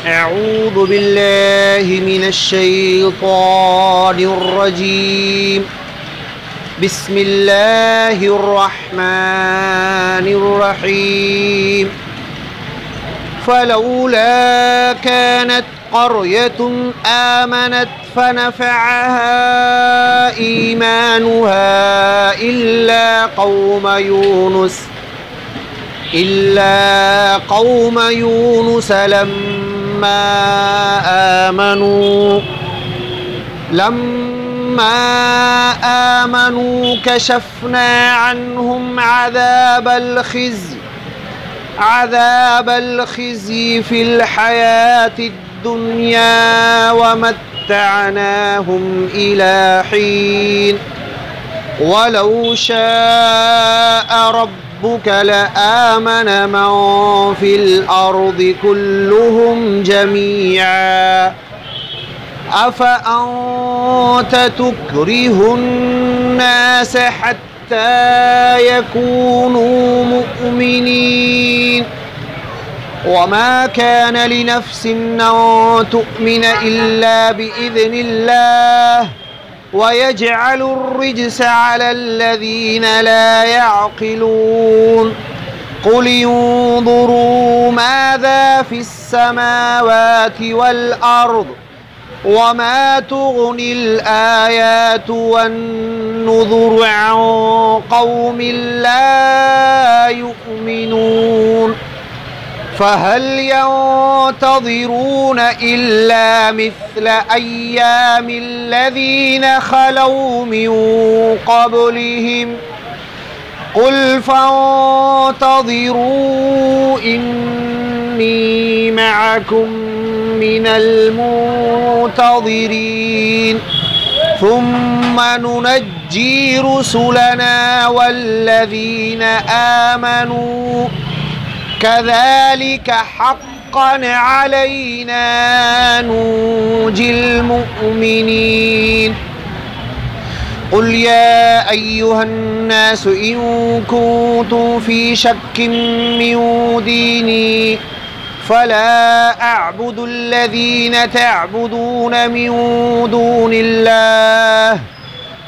अऊज़ु बिल्लाहि मिनश्शैतानिर्रजीम। बिस्मिल्लाहिर्रहमानिर्रहीम। फलौला कानत क़र्यतुन आमनत फनफ़अहा ईमानुहा इल्ला क़ौम यूनुस लम्मा आमनू कशफ़ना अन्हुम अज़ाबल ख़िज़्यि फ़िल हयातिद दुनिया वमत्तअनाहुम इला हीन वलौ शाअ रब्बुक लआमन मन फ़िल अर्दि कुल्लुहुम जमीआ अफ़अन्त तुक्रिहुन्नास हत्ता यकूनू मुअ्मिनीन वमा कान लिनफ्सिन अन तुअ्मिन इल्ला बिइज़्निल्लाह वयजअलुर्रिज्स अलल्लज़ीन ला यअक़िलून क़ुल इंज़ुरू माज़ा फ़िस्समावाति वल अर्ज़ वमा तुग़निल आयातु वन्नुज़ुरु अन क़ौमिन ला युमिनून फ़हल यंतज़िरून इल्ला मिस्ल अय्यामिल्लज़ीन ख़लौ मिन क़ब्लिहिम क़ुल फ़ंतज़िरू इन्नी मअकुम मिनल मुंतज़िरीन थुम्म नुनज्जी रुसुलना वल्लज़ीन आमनू कज़ालिक हक़्क़न अलैना नूजिल मुअ्मिनीन क़ुल या अय्युहन्नासु इन कुन्तुम फ़ी शक्किन मिन दीनी फ़ला अअबुदुल्लज़ीन तअबुदून मिन दूनिल्लाह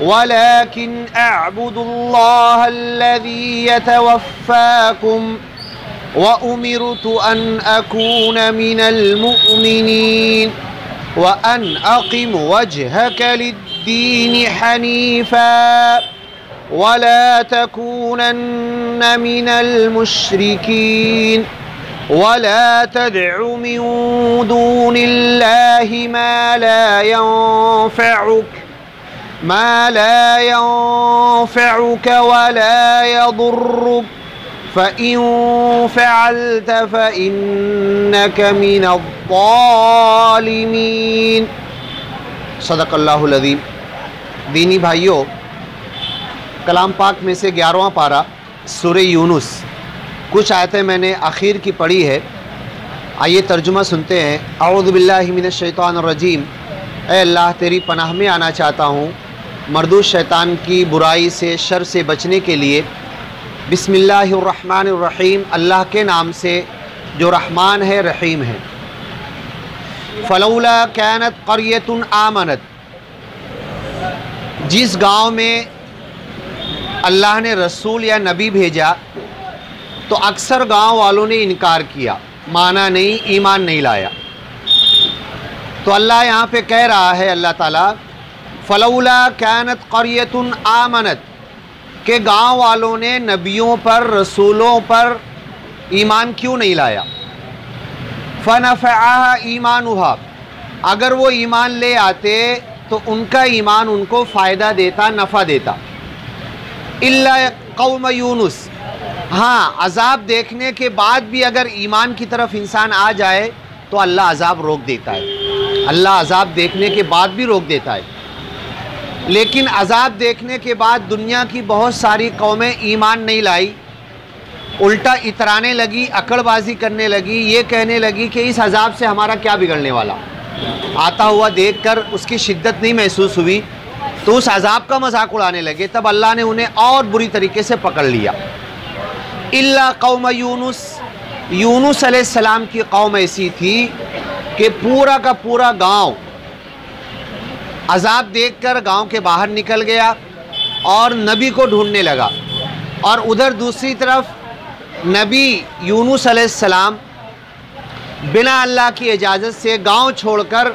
वलाकिन अअबुदुल्लाहल्लज़ी यतवफ़्फ़ाकुम व उमिरतु अन अकून मिनल मुअ्मिनीन व अन अक़िम वजहक लिद्दीन हनीफ़ा वला तकूनन्न मिनल मुश्रिकीन वला तदअु मिन दूनिल्लाहि मा ला यंफ़अुक वला यदुर्रुक फ़इन फ़अल्त फ़इन्नक मिनज़्ज़ालिमीन। सदक़ल्लाहुल अज़ीम। दीनी भाइयों, कलाम पाक में से 11वां पारा सूरह यूनुस, कुछ आयतें मैंने आखिर की पढ़ी है। आइए तर्जुमा सुनते हैं। अऊज़ु बिल्लाहि मिनश्शैतानिर्रजीम। ऐ अल्लाह, तेरी पनाह में आना चाहता हूँ मरदूद शैतान की बुराई से, शर से बचने के लिए। बिस्मिल्लाहिर्रहमानिर्रहीम, अल्लाह के नाम से जो रहमान है रहीम है। फलौला कानत क़र्यतुन आमनत, जिस गांव में अल्लाह ने रसूल या नबी भेजा तो अक्सर गांव वालों ने इनकार किया, माना नहीं, ईमान नहीं लाया। तो अल्लाह यहाँ पे कह रहा है, अल्लाह ताला, फलौला कानत क़र्यतुन आमनत, के गांव वालों ने नबियों पर, रसूलों पर ईमान क्यों नहीं लाया। फ़नफ़अहा ईमानुहा, अगर वो ईमान ले आते तो उनका ईमान उनको फ़ायदा देता, नफ़ा देता। इल्ला क़ौम यूनुस, हाँ, अज़ाब देखने के बाद भी अगर ईमान की तरफ इंसान आ जाए तो अल्लाह अज़ाब रोक देता है। अल्लाह अज़ाब देखने के बाद भी रोक देता है। लेकिन अज़ाब देखने के बाद दुनिया की बहुत सारी कौमें ईमान नहीं लाई, उल्टा इतराने लगी, अकड़बाजी करने लगी, ये कहने लगी कि इस अज़ाब से हमारा क्या बिगड़ने वाला। आता हुआ देखकर उसकी शिद्दत नहीं महसूस हुई तो उस अज़ाब का मजाक उड़ाने लगे। तब अल्लाह ने उन्हें और बुरी तरीके से पकड़ लिया। इल्ला कौम यूनुस, यूनुस अलैहिस्सलाम की कौम ऐसी थी कि पूरा का पूरा गांव अजाब देखकर गांव के बाहर निकल गया और नबी को ढूंढने लगा। और उधर दूसरी तरफ नबी यूनुस अलैहिस्सलाम बिना अल्लाह की इजाज़त से गांव छोड़कर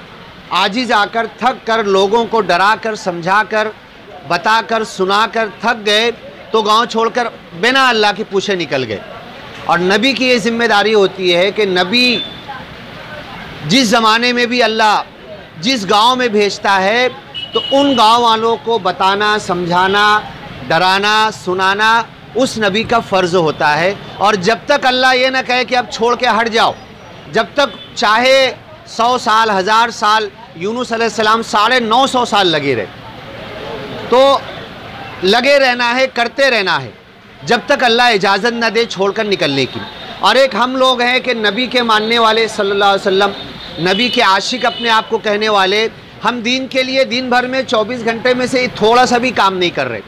आजिज़ आकर थक कर लोगों को डरा कर समझा कर बताकर सुनाकर थक गए, तो गांव छोड़कर बिना अल्लाह के पूछे निकल गए। और नबी की ये जिम्मेदारी होती है कि नबी जिस ज़माने में भी अल्लाह जिस गांव में भेजता है तो उन गांव वालों को बताना, समझाना, डराना, सुनाना उस नबी का फ़र्ज़ होता है। और जब तक अल्लाह ये ना कहे कि अब छोड़ के हट जाओ, जब तक चाहे 100 साल 1000 साल, यूनुस अलैहिस्सलाम 950 साल लगे रहे, तो लगे रहना है, करते रहना है जब तक अल्लाह इजाज़त न दे छोड़कर निकलने की। और एक हम लोग हैं कि नबी के मानने वाले सल्लल्लाहु अलैहि वसल्लम, नबी के आशिक अपने आप को कहने वाले, हम दीन के लिए दिन भर में 24 घंटे में से थोड़ा सा भी काम नहीं कर रहे।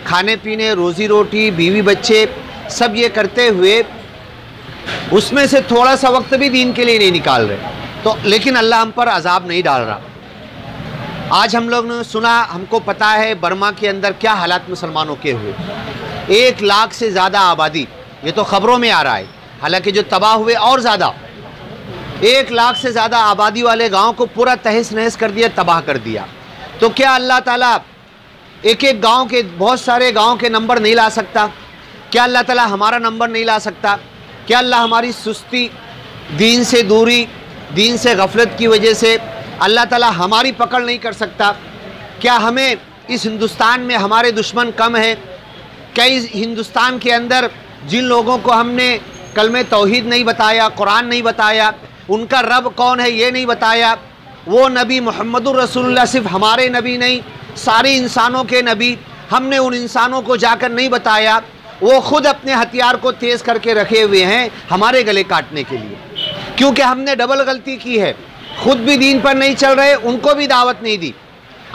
खाने पीने, रोज़ी रोटी, बीवी बच्चे सब ये करते हुए उसमें से थोड़ा सा वक्त भी दीन के लिए नहीं निकाल रहे, तो लेकिन अल्लाह हम पर अजाब नहीं डाल रहा। आज हम लोग ने सुना, हमको पता है बर्मा के अंदर क्या हालात मुसलमानों के हुए। 1 लाख से ज़्यादा आबादी, ये तो ख़बरों में आ रहा है, हालांकि जो तबाह हुए और ज़्यादा। 1 लाख से ज़्यादा आबादी वाले गांव को पूरा तहस नहस कर दिया, तबाह कर दिया। तो क्या अल्लाह ताला एक एक गांव के, बहुत सारे गांव के नंबर नहीं ला सकता? क्या अल्लाह ताला हमारा नंबर नहीं ला सकता? क्या अल्लाह हमारी सुस्ती, दीन से दूरी, दीन से गफलत की वजह से अल्लाह ताला हमारी पकड़ नहीं कर सकता? क्या हमें इस हिंदुस्तान में हमारे दुश्मन कम है? क्या इस हिंदुस्तान के अंदर जिन लोगों को हमने कलमे तौहीद नहीं बताया, कुरान नहीं बताया, उनका रब कौन है ये नहीं बताया, वो नबी मुहम्मदुर रसूलुल्लाह सिर्फ हमारे नबी नहीं, सारे इंसानों के नबी, हमने उन इंसानों को जाकर नहीं बताया, वो खुद अपने हथियार को तेज़ करके रखे हुए हैं हमारे गले काटने के लिए। क्योंकि हमने डबल गलती की है, खुद भी दीन पर नहीं चल रहे, उनको भी दावत नहीं दी,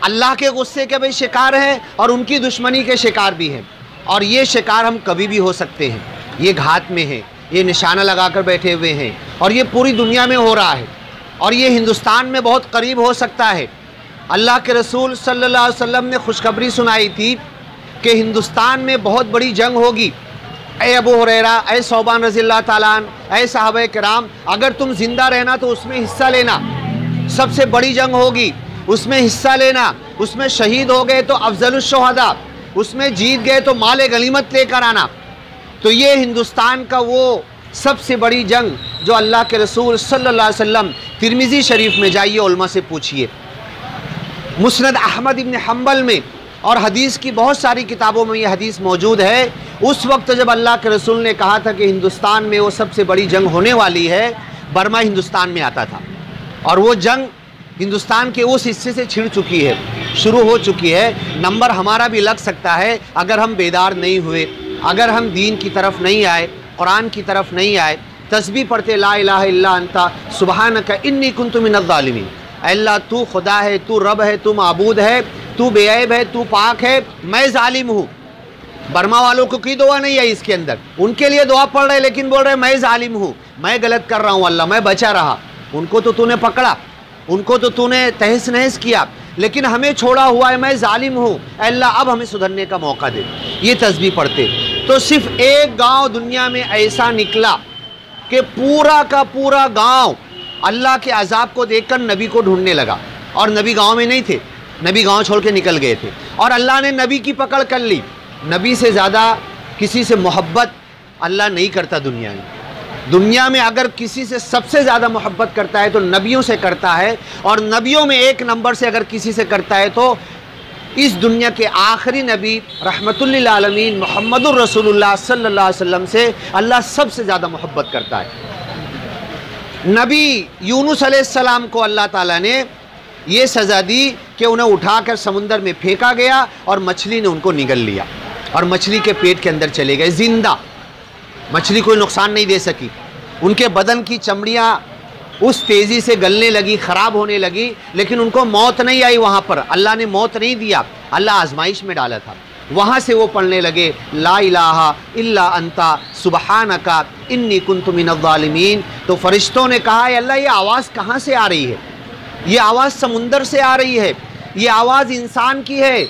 अल्लाह के गुस्से के भी शिकार हैं और उनकी दुश्मनी के शिकार भी हैं। और ये शिकार हम कभी भी हो सकते हैं, ये घात में है, ये निशाना लगाकर बैठे हुए हैं और ये पूरी दुनिया में हो रहा है और ये हिंदुस्तान में बहुत करीब हो सकता है। अल्लाह के रसूल सल्लल्लाहु अलैहि वसल्लम ने खुशखबरी सुनाई थी कि हिंदुस्तान में बहुत बड़ी जंग होगी। ऐ अबू हुरैरा, ऐ सौबान रज़ियल्लाहु ताला अन्हु, ऐ सहाबाए किराम, अगर तुम जिंदा रहना तो उसमें हिस्सा लेना, सबसे बड़ी जंग होगी, उसमें हिस्सा लेना, उसमें शहीद हो गए तो अफजलुश शुहदा, उसमें जीत गए तो माले गनीमत लेकर आना। तो ये हिंदुस्तान का वो सबसे बड़ी जंग जो अल्लाह के रसूल सल्लल्लाहु अलैहि वसल्लम, तिरमिज़ी शरीफ में जाइए, उलमा से पूछिए, मुस्नद अहमद इब्न हम्बल में और हदीस की बहुत सारी किताबों में ये हदीस मौजूद है। उस वक्त जब अल्लाह के रसूल ने कहा था कि हिंदुस्तान में वो सबसे बड़ी जंग होने वाली है, बर्मा हिंदुस्तान में आता था और वो जंग हिंदुस्तान के उस हिस्से से छिड़ चुकी है, शुरू हो चुकी है। नंबर हमारा भी लग सकता है अगर हम बेदार नहीं हुए, अगर हम दीन की तरफ नहीं आए, कुरान की तरफ नहीं आए, तस्बीह पढ़ते ला इलाहा इल्ला अंता सुबहानका इन्नी कुन्तु मिनज़ ज़ालिमीन, अल्लाह तू खुदा है, तू रब है, तू माबूद है, तू बेअयब है, तू पाक है, मैं जालिम हूँ। बर्मा वालों को की दुआ नहीं है इसके अंदर, उनके लिए दुआ पढ़ रहे लेकिन बोल रहे मैं जालिम हूँ, मैं गलत कर रहा हूँ, अल्लाह मैं बचा रहा। उनको तो तूने पकड़ा, उनको तो तूने तहस नहस किया, लेकिन हमें छोड़ा हुआ है, मैं जालिम हूँ, अल्लाह अब हमें सुधरने का मौका दे। ये तस्बीह पढ़ते तो सिर्फ एक गांव दुनिया में ऐसा निकला कि पूरा का पूरा गांव अल्लाह के अजाब को देखकर नबी को ढूंढने लगा। और नबी गांव में नहीं थे, नबी गांव छोड़ के निकल गए थे और अल्लाह ने नबी की पकड़ कर ली। नबी से ज़्यादा किसी से मोहब्बत अल्लाह नहीं करता दुनिया में। दुनिया में अगर किसी से सबसे ज़्यादा मोहब्बत करता है तो नबियों से करता है, और नबियों में एक नंबर से अगर किसी से करता है तो इस दुनिया के आखिरी नबी रहमतुल लिल आलमीन मुहम्मदुर रसूलुल्लाह सल्लल्लाहु अलैहि वसल्लम से अल्लाह सबसे ज़्यादा मोहब्बत करता है। नबी यूनुस अलैहिस्सलाम को अल्लाह ताला ने ये सज़ा दी कि उन्हें उठाकर समुंदर में फेंका गया और मछली ने उनको निगल लिया और मछली के पेट के अंदर चले गए जिंदा। मछली कोई नुकसान नहीं दे सकी, उनके बदन की चमड़ियाँ उस तेज़ी से गलने लगी, ख़राब होने लगी, लेकिन उनको मौत नहीं आई। वहाँ पर अल्लाह ने मौत नहीं दिया, अल्लाह आजमाइश में डाला था। वहाँ से वो पढ़ने लगे ला इलाहा इल्ला अंता सुबहानका इन्नी कुन्तु मिनज़्ज़ालिमीन। तो फरिश्तों ने कहा, अल्लाह ये आवाज़ कहाँ से आ रही है? ये आवाज़ समुंदर से आ रही है, ये आवाज़ इंसान की है,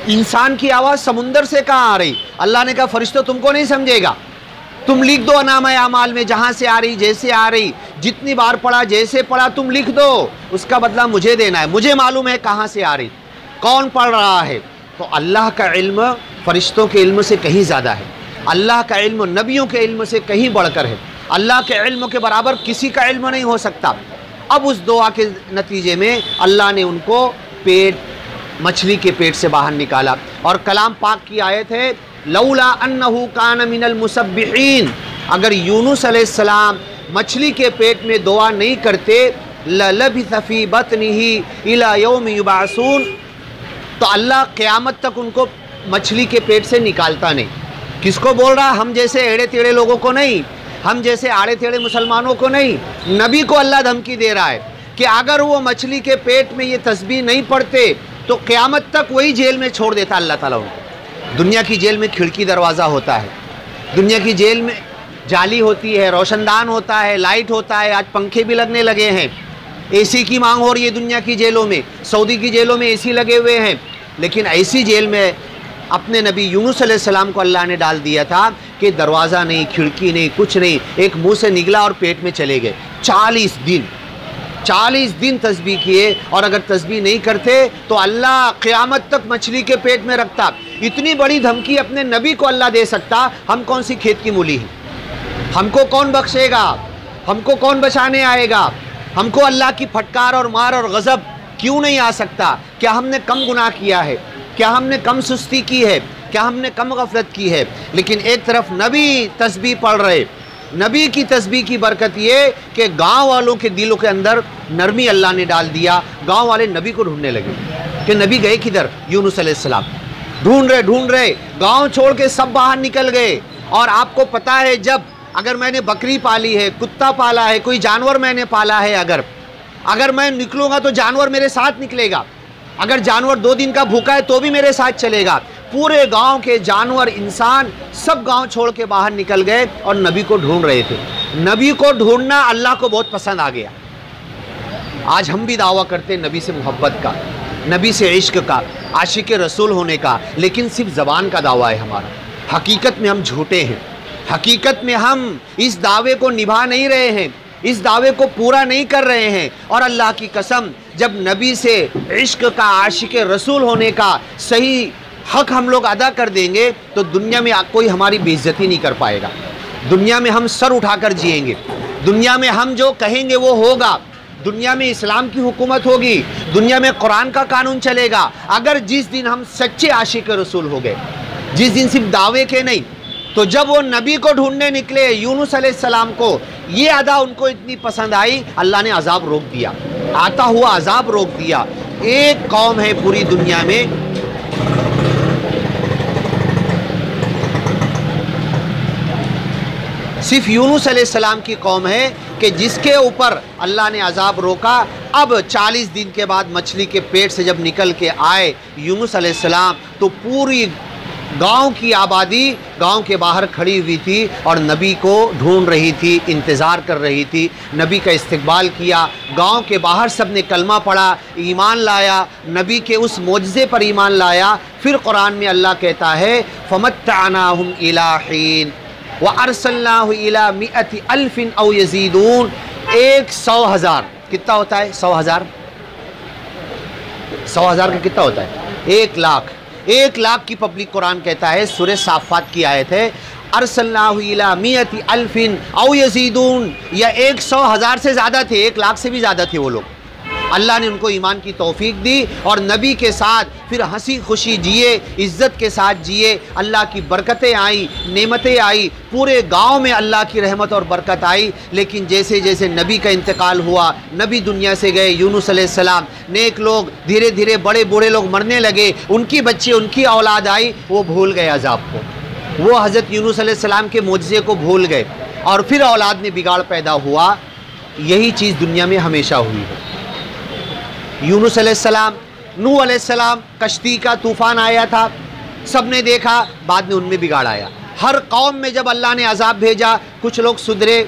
इंसान की आवाज़ समुंदर से कहाँ आ रही? अल्लाह ने कहा फरिश्तों तुमको नहीं समझेगा, तुम लिख दो नामा अमाल में, जहाँ से आ रही, जैसे आ रही, जितनी बार पढ़ा, जैसे पढ़ा, तुम लिख दो, उसका बदला मुझे देना है, मुझे मालूम है कहाँ से आ रही, कौन पढ़ रहा है। तो अल्लाह का इल्म फरिश्तों के इल्म से कहीं ज़्यादा है, अल्लाह का इल्म नबियों के इल्म से कहीं बढ़कर है, अल्लाह के इल्म के बराबर किसी का इल्म नहीं हो सकता। अब उस दुआ के नतीजे में अल्लाह ने उनको मछली के पेट से बाहर निकाला। और कलाम पाक की आयत है लौला अन्नहु कान मिनल मुसब्बिहीन, अगर यूनुस अलैहिस्सलाम मछली के पेट में दुआ नहीं करते ललबिथ फी बतनिही इला यौम युबअसून, तो अल्लाह क़यामत तक उनको मछली के पेट से निकालता नहीं। किसको बोल रहा? हम जैसे एड़े टेढ़े लोगों को नहीं, हम जैसे आड़े टेढ़े मुसलमानों को नहीं, नबी को अल्लाह धमकी दे रहा है कि अगर वो मछली के पेट में ये तस्बीह नहीं पढ़ते तो क़यामत तक वही जेल में छोड़ देता अल्लाह ताला उनको। दुनिया की जेल में खिड़की दरवाज़ा होता है, दुनिया की जेल में जाली होती है, रोशनदान होता है, लाइट होता है, आज पंखे भी लगने लगे हैं, एसी की मांग हो रही है दुनिया की जेलों में, सऊदी की जेलों में एसी लगे हुए हैं। लेकिन ऐसी जेल में अपने नबी यूनुस अलैहिस्सलाम को अल्लाह ने डाल दिया था कि दरवाज़ा नहीं, खिड़की नहीं, कुछ नहीं, एक मुंह से निकला और पेट में चले गए। 40 दिन तस्बीह किए, और अगर तस्बीह नहीं करते तो अल्लाह क़यामत तक मछली के पेट में रखता। इतनी बड़ी धमकी अपने नबी को अल्लाह दे सकता, हम कौन सी खेत की मूली हैं? हमको कौन बख्शेगा? हमको कौन बचाने आएगा? हमको अल्लाह की फटकार और मार और गज़ब क्यों नहीं आ सकता? क्या हमने कम गुनाह किया है? क्या हमने कम सुस्ती की है? क्या हमने कम गफलत की है? लेकिन एक तरफ नबी तस्बीह पढ़ रहे, नबी की तस्बीह की बरकत ये कि गांव वालों के दिलों के अंदर नरमी अल्लाह ने डाल दिया। गांव वाले नबी को ढूंढने लगे कि नबी गए किधर? यूनुस अलैहिस्सलाम ढूंढ रहे, गांव छोड़ के सब बाहर निकल गए। और आपको पता है, जब अगर मैंने बकरी पाली है, कुत्ता पाला है, कोई जानवर मैंने पाला है, अगर मैं निकलूँगा तो जानवर मेरे साथ निकलेगा, अगर जानवर 2 दिन का भूखा है तो भी मेरे साथ चलेगा। पूरे गांव के जानवर, इंसान सब गांव छोड़ के बाहर निकल गए और नबी को ढूंढ रहे थे। नबी को ढूंढना अल्लाह को बहुत पसंद आ गया। आज हम भी दावा करते हैं नबी से मोहब्बत का, नबी से इश्क का, आशिक रसूल होने का, लेकिन सिर्फ ज़बान का दावा है हमारा। हकीकत में हम झूठे हैं, हकीकत में हम इस दावे को निभा नहीं रहे हैं, इस दावे को पूरा नहीं कर रहे हैं। और अल्लाह की कसम, जब नबी से इश्क का, आशिक रसूल होने का सही हक हम लोग अदा कर देंगे तो दुनिया में कोई हमारी बेइज्जती नहीं कर पाएगा। दुनिया में हम सर उठाकर जिएंगे, दुनिया में हम जो कहेंगे वो होगा, दुनिया में इस्लाम की हुकूमत होगी, दुनिया में कुरान का कानून चलेगा। अगर जिस दिन हम सच्चे आशिक रसूल हो गए, जिस दिन सिर्फ दावे के नहीं, तो जब वो नबी को ढूंढने निकले यूनुस अलैहिस्सलाम को, ये अदा उनको इतनी पसंद आई, अल्लाह ने अजाब रोक दिया, आता हुआ अजाब रोक दिया। एक कौम है पूरी दुनिया में सिर्फ यूनुस अलैहिस्सलाम की कौम है कि जिसके ऊपर अल्लाह ने अजाब रोका। अब 40 दिन के बाद मछली के पेट से जब निकल के आए यूनुस अलैहिस्सलाम, तो पूरी गांव की आबादी गांव के बाहर खड़ी हुई थी और नबी को ढूंढ रही थी, इंतज़ार कर रही थी। नबी का इस्तकबाल किया, गांव के बाहर सब ने कलमा पढ़ा, ईमान लाया, नबी के उस मोजज़े पर ईमान लाया। फिर कुरान में अल्लाह कहता है फ़मत्तअनाहुम इला हीन व अरसलनाहु इला मिअति अल्फिन औ यज़ीदून। 100,000 कितना होता है? 100,000 का कितना होता है? 1 लाख। 1 लाख की पब्लिक कुरान कहता है, सूरह साफ़ात की आयत है, अरसलनाहु इला मिअति अल्फिन औ यज़ीदून, या 100,000 से ज़्यादा थे, 1 लाख से भी ज़्यादा थे वो लोग। अल्लाह ने उनको ईमान की तौफीक दी और नबी के साथ फिर हंसी खुशी जिए, इज़्ज़त के साथ जिए। अल्लाह की बरकतें आई, नेमतें आई, पूरे गांव में अल्लाह की रहमत और बरकत आई। लेकिन जैसे जैसे नबी का इंतकाल हुआ, नबी दुनिया से गए, यूनुस अलैहिस्सलाम, नेक लोग धीरे धीरे बड़े बूढ़े लोग मरने लगे, उनकी बच्चे, उनकी औलाद आई, वो भूल गए अज़ाब को, वो हज़रत यूनुस अलैहिस्सलाम के मोजज़े को भूल गए और फिर औलाद में बिगाड़ पैदा हुआ। यही चीज़ दुनिया में हमेशा हुई है। यूनुस अलैहिस्सलाम, नूह अलैहिस्सलाम, कश्ती का तूफ़ान आया था, सब ने देखा, बाद में उनमें बिगाड़ आया। हर कौम में जब अल्लाह ने अजाब भेजा, कुछ लोग सुधरे,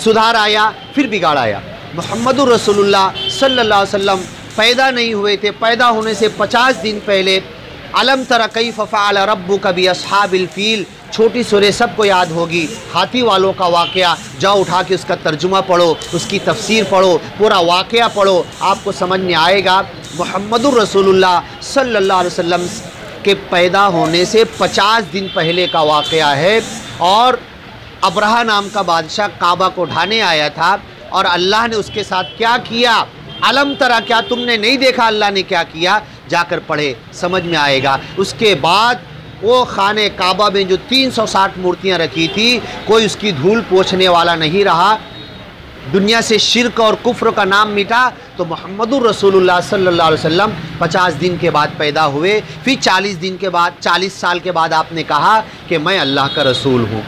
सुधार आया, फिर बिगाड़ आया। मुहम्मदुर रसूलुल्लाह सल्लल्लाहु अलैहि वसल्लम पैदा नहीं हुए थे, पैदा होने से 50 दिन पहले अलम तरा कैफ फ़अल रब्बुका बि अस्हाबिल फील, छोटी सूरह सबको याद होगी, हाथी वालों का वाक़या, जाओ उठा के उसका तर्जुमा पढ़ो, उसकी तफसीर पढ़ो, पूरा वाक़या पढ़ो, आपको समझ में आएगा। मुहम्मदुर रसूलुल्लाह सल्लल्लाहु अलैहि वसल्लम के पैदा होने से 50 दिन पहले का वाक़या है। और अब्रहा नाम का बादशाह काबा को ढाने आया था और अल्लाह ने उसके साथ क्या किया, अलम तरा, क्या तुमने नहीं देखा अल्लाह ने क्या किया, जाकर पढ़े, समझ में आएगा। उसके बाद वो खाने काबा में जो 360 मूर्तियां रखी थी, कोई उसकी धूल पोंछने वाला नहीं रहा, दुनिया से शिर्क और कुफ्र का नाम मिटा। तो मुहम्मदुर रसूलुल्लाह सल्लल्लाहु अलैहि वसल्लम 50 दिन के बाद पैदा हुए। फिर 40 दिन के बाद, 40 साल के बाद आपने कहा कि मैं अल्लाह का रसूल हूँ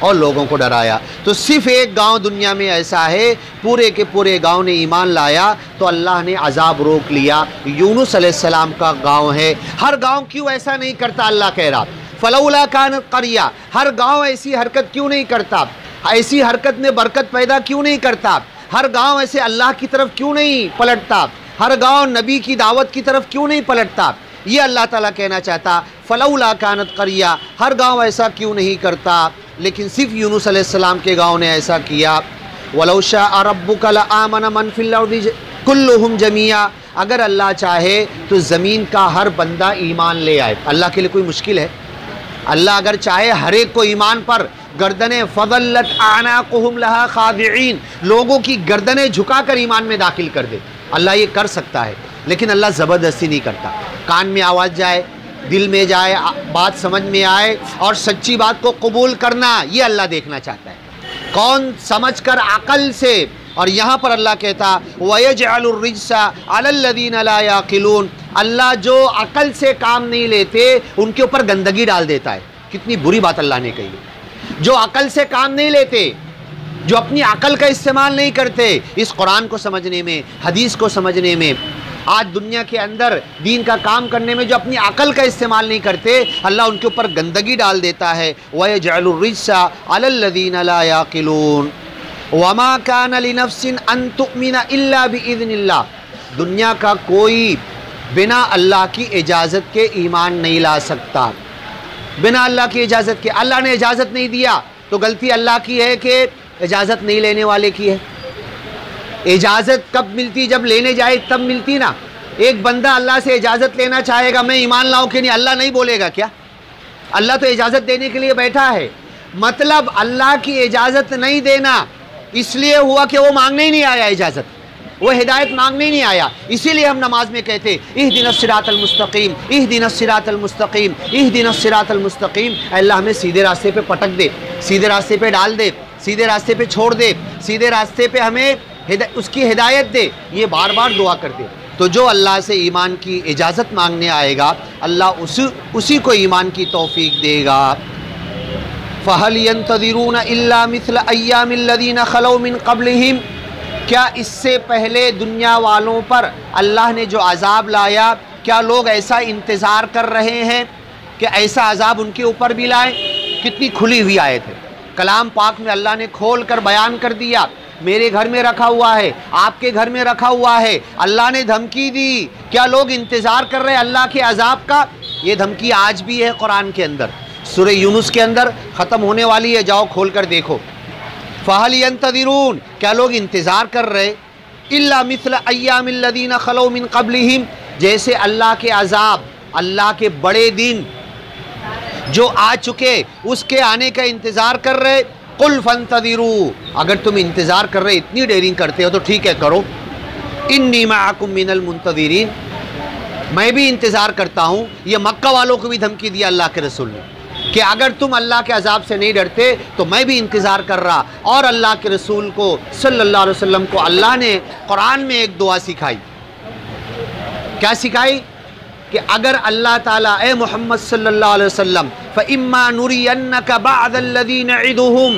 और लोगों को डराया। तो सिर्फ एक गांव दुनिया में ऐसा है, पूरे के पूरे गांव ने ईमान लाया तो अल्लाह ने अजाब रोक लिया। यूनुस अलैहिस्सलाम का गांव है। हर गांव क्यों ऐसा नहीं करता, अल्लाह कह रहा फलौला कानत क़रिया, हर गांव ऐसी हरकत क्यों नहीं करता, ऐसी हरकत में बरकत पैदा क्यों नहीं करता, हर गांव ऐसे अल्लाह की तरफ क्यों नहीं पलटता, हर गांव नबी की दावत की तरफ क्यों नहीं पलटता। ये अल्लाह ताला कहना चाहता, फलौला कानत क़रिया, हर गांव ऐसा क्यों नहीं करता। लेकिन सिर्फ यूनुस अलैहिस्सलाम के गांव ने ऐसा किया। वलौ शाअ रब्बुका लआमन मन फिल अर्दि कुल्लुहुम जमीआ, अगर अल्लाह चाहे तो ज़मीन का हर बंदा ईमान ले आए। अल्लाह के लिए कोई मुश्किल है? अल्लाह अगर चाहे हर एक को ईमान पर गर्दनें फज़ल्लत आनाकुहुम लहा खादिईन, लोगों की गर्दनें झुकाकर ईमान में दाखिल कर दे। अल्लाह ये कर सकता है, लेकिन अल्लाह ज़बरदस्ती नहीं करता। कान में आवाज़ जाए, दिल में जाए, बात समझ में आए और सच्ची बात को कबूल करना, ये अल्लाह देखना चाहता है। कौन समझकर अकल से। और यहाँ पर अल्लाह कहता वयजअलुर रिज्सा अलल्लज़ीना ला याक़िलून, अल्लाह जो अकल से काम नहीं लेते उनके ऊपर गंदगी डाल देता है। कितनी बुरी बात अल्लाह ने कही। जो अकल से काम नहीं लेते, जो अपनी अकल का इस्तेमाल नहीं करते इस कुरान को समझने में, हदीस को समझने में, आज दुनिया के अंदर दीन का काम करने में जो अपनी अकल का इस्तेमाल नहीं करते, अल्लाह उनके ऊपर गंदगी डाल देता है। वयजअलुर रिज्सा अलल्लज़ीना ला याक़िलून वमा कान लिनफ्सिन अन तुमिना इल्ला बिइज़्निल्लाह, दुनिया का कोई बिना अल्लाह की इजाज़त के ईमान नहीं ला सकता। बिना अल्लाह की इजाज़त के, अल्लाह ने इजाज़त नहीं दिया तो गलती अल्लाह की है कि इजाज़त नहीं लेने वाले की है। इजाज़त कब मिलती, जब लेने जाए तब मिलती ना। एक बंदा अल्लाह से इजाज़त लेना चाहेगा, मैं ईमान लाऊं कि नहीं, अल्लाह नहीं बोलेगा क्या? अल्लाह तो इजाज़त देने के लिए बैठा है। मतलब अल्लाह की इजाज़त नहीं देना इसलिए हुआ कि वो मांगने ही नहीं आया इजाज़त, वो हिदायत मांगने नहीं आया। इसीलिए हम नमाज में कहते इहदिनस सिरातल मुस्तकीम, इहदिनस सिरातल मुस्तकीम, इहदिनस सिरातल मुस्तकीम। अल्लाह हमें सीधे रास्ते पे पटक दे, सीधे रास्ते पे डाल दे, सीधे रास्ते पे छोड़ दे, सीधे रास्ते पे हमें उसकी हिदायत दे। ये बार बार दुआ करते। तो जो अल्लाह से ईमान की इजाज़त मांगने आएगा, अल्लाह उसी को ईमान की तौफीक देगा। फ़हल यंतज़िरून इल्ला मिस्ल अय्यामिल लज़ीना खलौ मिन क़ब्लिहिम, क्या इससे पहले दुनिया वालों पर अल्लाह ने जो अज़ाब लाया, क्या लोग ऐसा इंतज़ार कर रहे हैं कि ऐसा अज़ाब उनके ऊपर भी लाए? कितनी खुली हुई आयत है। कलाम पाक में अल्लाह ने खोल कर बयान कर दिया, मेरे घर में रखा हुआ है, आपके घर में रखा हुआ है। अल्लाह ने धमकी दी, क्या लोग इंतज़ार कर रहे हैं अल्लाह के अज़ाब का? ये धमकी आज भी है कुरान के अंदर, सूरह यूनुस के अंदर ख़त्म होने वाली है, जाओ खोल कर देखो। फ़हल यंतज़िरून, क्या लोग इंतज़ार कर रहे, इल्ला मिस्ल अय्यामिल लज़ीना खलौ मिन क़ब्लिहिम, जैसे अल्लाह के अज़ाब, अल्लाह के बड़े दिन जो आ चुके उसके आने का इंतज़ार कर रहे। कुल फंतज़िरू, अगर तुम इंतज़ार कर रहे, इतनी देरी करते हो तो ठीक है करो। इन्नी माअकुम मिनल मुंतज़िरीन, मैं भी इंतज़ार करता हूँ। ये मक्का वालों को भी धमकी दिया अल्लाह के रसूल ने कि अगर तुम अल्लाह के अज़ाब से नहीं डरते तो मैं भी इंतज़ार कर रहा। और अल्लाह के रसूल को सल्लल्लाहु अलैहि वसल्लम को अल्लाह ने कुरान में एक दुआ सिखाई। क्या सिखाई? कि अगर अल्लाह ताला, ए मोहम्मद सल्लल्लाहु अलैहि वसल्लम, फ़इम्मा नुरियन्नका बअदल्लज़ी नइदुहुम,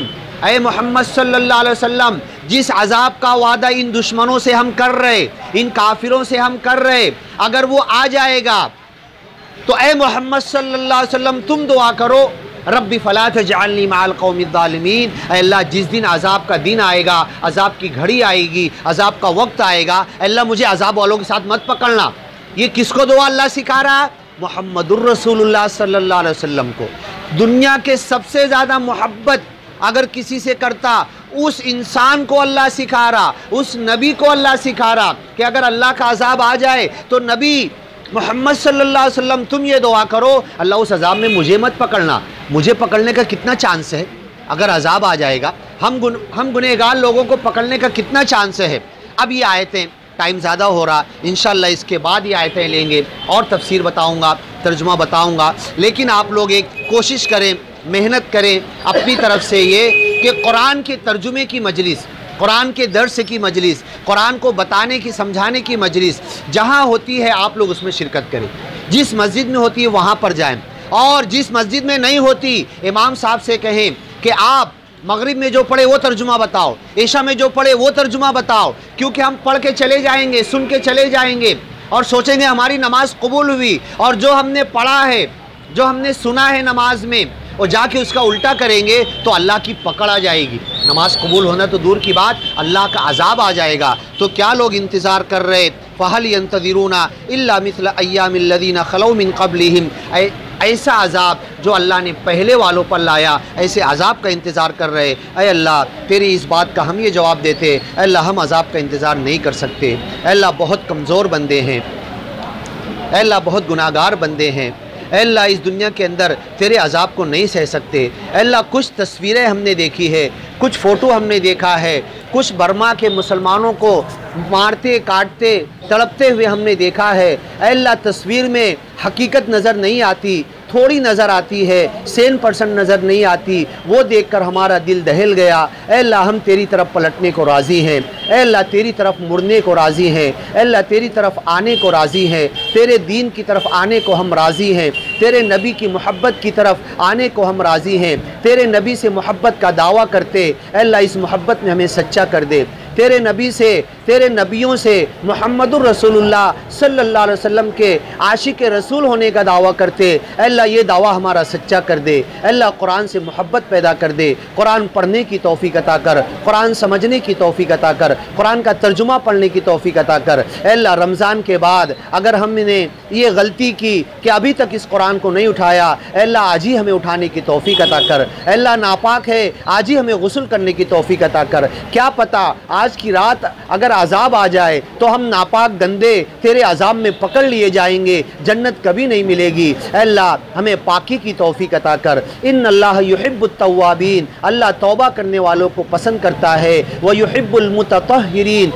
ए मोहम्मद सल्लल्लाहु अलैहि वसल्लम, जिस अज़ाब का वादा इन दुश्मनों से हम कर रहे, इन काफिरों से हम कर रहे, अगर वो आ जाएगा तो ए मोहम्मद सल्लल्लाहु अलैहि वसल्लम तुम दुआ करो, रब्बी फला तजअलनी मअल कौमिज़ ज़ालिमीन, अल्लाह जिस दिन अज़ाब का दिन आएगा, अज़ाब की घड़ी आएगी, अज़ाब का वक्त आएगा, अल्लाह मुझे अज़ाब वालों के साथ मत पकड़ना। ये किसको दुआ अल्लाह सिखा रहा है? मुहम्मदुर रसूलुल्लाह सल्लल्लाहु अलैहि वसल्लम को। दुनिया के सबसे ज़्यादा मोहब्बत अगर किसी से करता, उस इंसान को अल्लाह सिखा रहा, उस नबी को अल्लाह सिखा रहा कि अगर अल्लाह का अज़ाब आ जाए तो नबी मोहम्मद सल्लल्लाहु अलैहि वसल्लम तुम ये दुआ करो, अल्लाह उस अज़ाब में मुझे मत पकड़ना। मुझे पकड़ने का कितना चांस है? अगर अज़ाब आ जाएगा, हम गुनहगार लोगों को पकड़ने का कितना चांस है? अब ये आयतें, टाइम ज़्यादा हो रहा, इंशाअल्लाह इसके बाद ये आयतें लेंगे और तफसीर बताऊँगा, तर्जुमा बताऊँगा। लेकिन आप लोग एक कोशिश करें, मेहनत करें अपनी तरफ से ये कि कुरान के तर्जुमे की मजलिस, कुरान के दर्स की मजलिस, कुरान को बताने की, समझाने की मजलिस जहाँ होती है आप लोग उसमें शिरकत करें। जिस मस्जिद में होती है वहाँ पर जाएं, और जिस मस्जिद में नहीं होती इमाम साहब से कहें कि आप मगरिब में जो पढ़े वो तर्जुमा बताओ, ईशा में जो पढ़े वो तर्जुमा बताओ, क्योंकि हम पढ़ के चले जाएंगे, सुन के चले जाएंगे और सोचेंगे हमारी नमाज कबूल हुई, और जो हमने पढ़ा है, जो हमने सुना है नमाज में, और जाके उसका उल्टा करेंगे तो अल्लाह की पकड़ आ जाएगी। नमाज कबूल होना तो दूर की बात, अल्लाह का अजाब आ जाएगा। तो क्या लोग इंतज़ार कर रहे? फ़हल यंतज़िरूना इल्ला मिस्ल अय्यामिल लज़ीना खलौ मिन क़ब्लिहिम, ऐसा अजाब जो अल्लाह ने पहले वालों पर लाया, ऐसे अजाब का इंतज़ार कर रहे। ऐ अल्लाह तेरी इस बात का हम ये जवाब देते, अल्लाह हम अजाब का इंतज़ार नहीं कर सकते। अल्लाह बहुत कमज़ोर बंदे हैं, अल्लाह बहुत गुनाहगार बंदे हैं। अल्लाह इस दुनिया के अंदर तेरे अजाब को नहीं सह सकते। अल्लाह कुछ तस्वीरें हमने देखी है, कुछ फ़ोटो हमने देखा है, कुछ बर्मा के मुसलमानों को मारते, काटते, तड़पते हुए हमने देखा है। अल्लाह तस्वीर में हकीकत नज़र नहीं आती, थोड़ी नज़र आती है, 100% नज़र नहीं आती। वो देखकर हमारा दिल दहल गया। अल्लाह हम तेरी तरफ पलटने को राज़ी हैं, अल्लाह तेरी तरफ मुड़ने को राज़ी हैं, अल्लाह तेरी तरफ आने को राज़ी हैं, तेरे दीन की तरफ आने को हम राज़ी हैं, तेरे नबी की मोहब्बत की तरफ आने को हम राज़ी हैं। तेरे नबी से मोहब्बत का दावा करते, अल्लाह इस मोहब्बत में हमें सच्चा कर दे। तेरे नबी से, तेरे नबियों से मुहम्मदुर रसूलुल्लाह सल्लल्लाहु अलैहि वसल्लम के आशिक रसूल होने का दावा करते, अल्लाह ये दावा हमारा सच्चा कर दे। अल्लाह कुरान से मोहब्बत पैदा कर दे, कुरान पढ़ने की तौफीक अता कर, कुरान समझने की तौफीक अता कर, कुरान का तर्जुमा पढ़ने की तौफीक अता कर। अल्लाह रमज़ान के बाद अगर हमने ये गलती की कि अभी तक इस कुरान को नहीं उठाया, अल्लाह आज ही हमें उठाने की तौफीक अता कर। अल्लाह नापाक है, आज ही हमें गुस्ल करने की तौफीक अता कर। क्या पता आज की रात अगर अजाब आ जाए तो हम नापाक गंदे तेरे अजाब में पकड़ लिए जाएंगे, जन्नत कभी नहीं मिलेगी। अल्लाह हमें पाकी की तौफीक अता कर। इन्नल्लाह युहिब्बुत तव्वाबीन, अल्लाह तौबा करने वालों को पसंद करता है। व युहिब्बुल मुततहिरीन,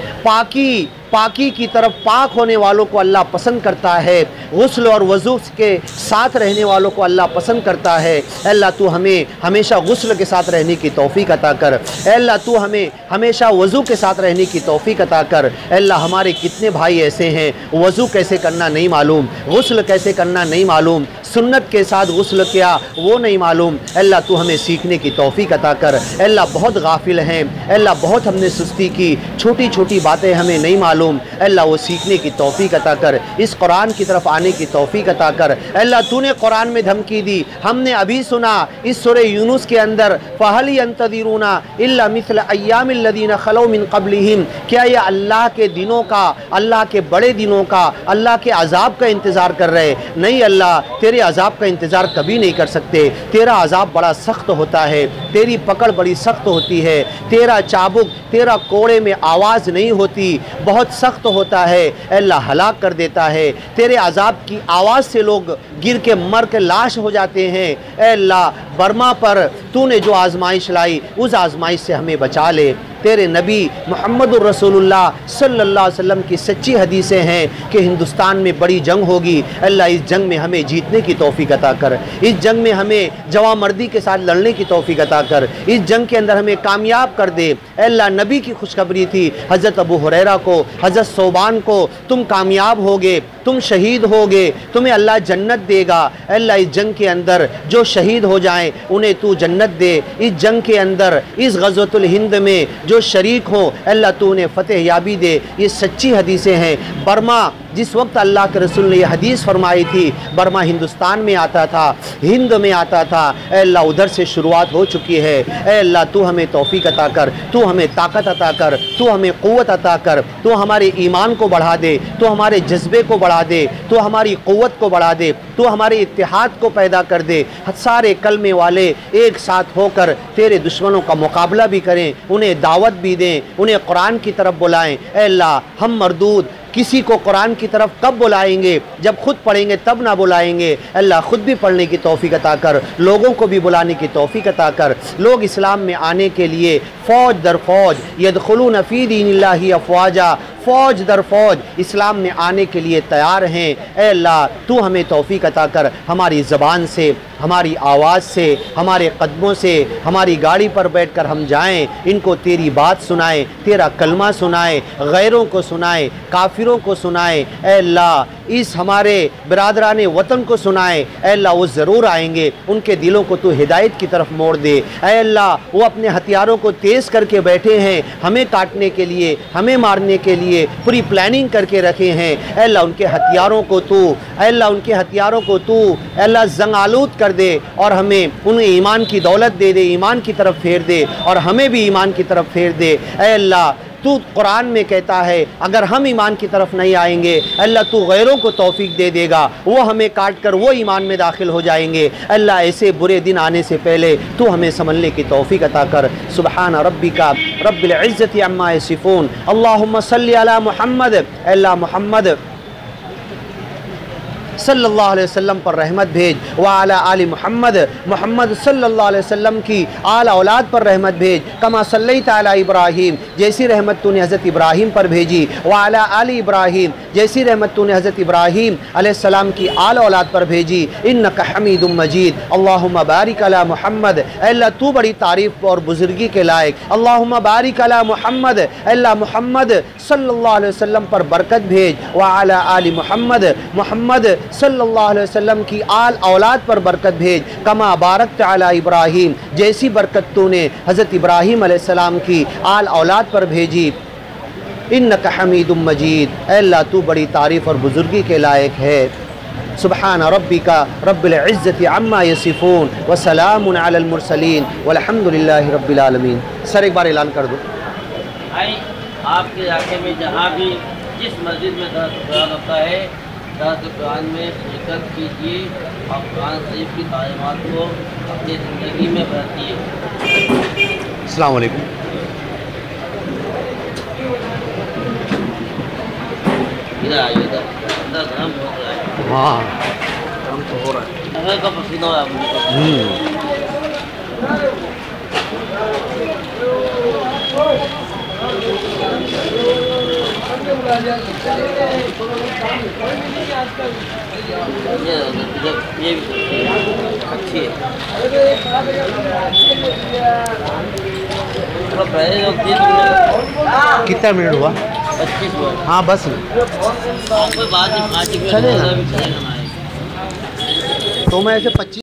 पाकी की तरफ पाक होने वालों को अल्लाह पसंद करता है। गुस्ल और वज़ू के साथ रहने वालों को अल्लाह पसंद करता है। अल्लाह तू हमें हमेशा गुस्ल के साथ रहने की तौफीक अता कर। अल्लाह तू हमें हमेशा वज़ू के साथ रहने की तौफीक अता कर। अल्लाह हमारे कितने भाई ऐसे हैं वज़ू कैसे करना नहीं मालूम, गुस्ल कैसे करना नहीं मालूम, सुन्नत के साथ गुस्ल किया वो नहीं मालूम। अल्लाह तू हमें सीखने की तौफीक अता कर। अल्लाह बहुत गाफिल हैं, अल्लाह बहुत हमने सुस्ती की, छोटी छोटी बातें हमें नहीं मालूम। अल्लाह वो सीखने की तौफीक अता कर, इस कुरान की तरफ आने की तौफीक अता कर। अल्लाह तूने कुरान में धमकी दी, हमने अभी सुना इस सूरह यूनुस के अंदर, फ़हल यंतज़िरूना इल्ला मिस्ल अय्यामिल लज़ीना खलौ मिन क़ब्लिहिम, क्या ये अल्लाह के दिनों का, अल्लाह के बड़े दिनों का, अल्लाह के अजाब का इंतज़ार कर रहे? नहीं अल्लाह, तेरे अजाब का इंतज़ार कभी नहीं कर सकते। तेरा अजाब बड़ा सख्त होता है, तेरी पकड़ बड़ी सख्त होती है, तेरा चाबुक, तेरा कोड़े में आवाज़ नहीं होती, बहुत सख्त होता है। अल्लाह हलाक कर देता है, तेरे अजाब की आवाज़ से लोग गिर के मर के लाश हो जाते हैं। अल्लाह बर्मा पर तूने जो आजमाइश लाई उस आजमाइश से हमें बचा ले। तेरे नबी मुहम्मदुर रसूलुल्लाह सल्लल्लाहु अलैहि वसल्लम की सच्ची हदीसें हैं कि हिंदुस्तान में बड़ी जंग होगी। अल्लाह इस जंग में हमें जीतने की तौफीक अता कर, इस जंग में हमें जवामर्दी के साथ लड़ने की तौफीक अता कर, इस जंग के अंदर हमें कामयाब कर दे। अल्लाह नबी की खुशखबरी थी हज़रत अबू हुरैरा को, हज़रत सोबान को, तुम कामयाब होगे, तुम शहीद होगे, तुम्हें अल्लाह जन्नत देगा। अल्लाह इस जंग के अंदर जो शहीद हो जाएं उन्हें तू जन्नत दे। इस जंग के अंदर, इस गज़वतुल हिंद में जो शरीक हो, अल्लाह तू उन्हें फ़तेह याबी दे। ये सच्ची हदीसें हैं। बर्मा जिस वक्त अल्लाह के रसूल ने यह हदीस फरमाई थी, बर्मा हिंदुस्तान में आता था, हिंद में आता था, ऐ अल्लाह उधर से शुरुआत हो चुकी है। ऐ अल्लाह तू हमें तौफीक अता कर, तू हमें ताकत अता कर, तू हमें क़ुव्वत अता कर, तू हमारे ईमान को बढ़ा दे, तू हमारे जज्बे को बढ़ा दे, तू हमारी क़ुव्वत को बढ़ा दे, तू हमारे इत्तेहाद को पैदा कर दे। सारे कलमे वाले एक साथ होकर तेरे दुश्मनों का मुकाबला भी करें, उन्हें दावत भी दें, उन्हें कुरान की तरफ बुलाएं। ऐ अल्लाह हम मरदूद किसी को कुरान की तरफ कब बुलाएंगे? जब खुद पढ़ेंगे तब ना बुलाएंगे। अल्लाह खुद भी पढ़ने की तौफीक अता कर, लोगों को भी बुलाने की तौफीक अता कर। लोग इस्लाम में आने के लिए फ़ौज दर फ़ौज यदखुलून फ़ी दीनिल्लाहि अफ़वाजा, फ़ौज दर फ़ौज इस्लाम में आने के लिए तैयार हैं। ऐ अल्लाह तू हमें तौफीक अता कर, हमारी ज़बान से, हमारी आवाज़ से, हमारे कदमों से, हमारी गाड़ी पर बैठकर हम जाएं, इनको तेरी बात सुनाएं, तेरा कलमा सुनाएं, गैरों को सुनाएं, काफिरों को सुनाएं। ऐ अल्लाह इस हमारे बिरादरान वतन को सुनाएं। ऐ अल्लाह वो ज़रूर आएंगे, उनके दिलों को तू हिदायत की तरफ मोड़ दे। ऐ अल्लाह वो अपने हथियारों को तेज़ करके बैठे हैं, हमें काटने के लिए, हमें मारने के लिए पूरी प्लानिंग करके रखे हैं। ऐ अल्लाह उनके हथियारों को तू, ऐ अल्लाह उनके हथियारों को तू ऐ अल्लाह जंग आलूद कर दे और हमें उन्हें ईमान की दौलत दे दे, ईमान की तरफ फेर दे और हमें भी ईमान की तरफ फेर दे। ऐ अल्लाह तू कुरान में कहता है अगर हम ईमान की तरफ नहीं आएंगे, अल्लाह तू गैरों को तौफीक दे देगा, वो हमें काट कर वो ईमान में दाखिल हो जाएंगे। अल्लाह ऐसे बुरे दिन आने से पहले तू हमें समझने की तौफीक अता कर। सुबहान रब्बिका रब्बिल इज़्ज़ति अम्मा यसिफून, अल्लाहुम्मा सल्लि अला मुहम्मद, अल्लाह मुहम्मद सल्लल्लाहु अलैहि वसल्लम पर रहमत भेज, व अला आलि मुहम्मद, मोहम्मद सल्लल्लाहु अलैहि वसल्लम की आल औलाद पर रहमत भेज, कमा सल्लैता अला इब्राहीम, जैसी रहमत तूने हज़रत इब्राहीम पर भेजी, व अला आलि इब्राहीम, जैसी रहमत तूने हज़रत इब्राहीम अलैहिस्सलाम की आल औलाद पर भेजी। इन्नका हमीदुम मजीद, अल्लाहुम्मा बारिक अला मुहम्मद, अल्लाह तू बड़ी तारीफ़ और बुजुर्गी के लायक, अल्लाहुम्मा बारिक अला मुहम्मद, अल्लाह मुहम्मद सल्लल्लाहु अलैहि वसल्लम पर बरकत भेज, व अला आलि मुहम्मद, मोहम्मद सल्लल्लाहु अलैहि वसल्लम की आल औलाद पर बरकत भेज, कमा बारकत अला इब्राहीम, जैसी बरकत तूने हज़रत इब्राहीम अलैहिस्सलाम की आल औलाद पर भेजी। इन्नका हमीदुम मजीद, अल्लाह तू बड़ी तारीफ़ और बुजुर्गी के लायक है। सुबहान रब्बिका रब्बिल इज़्ज़ति अम्मा यसिफून, व सलामुन अलल मुरसलीन, वल्हम्दुलिल्लाहि रब्बिल आलमीन। सर एक बार ऐलान कर दो। आपके इलाके में जहाँ भी जिस मस्जिद में दर्स कुरान होता है, दर्स कुरान में शिरकत कीजिए और कुरान शरीफ की तालीमात को अपनी ज़िंदगी में बरतिए। अस्सलाम वालेकुम। इधर आइए, इधर गरम हो रहा है। हाँ गरम तो हो रहा है, अगर का पसीना हो रहा है। ये अच्छी है। कितना मिनट हुआ? 25 हुआ। हाँ बस कोई बात नहीं, 5 चलेगा। तो मैं ऐसे 25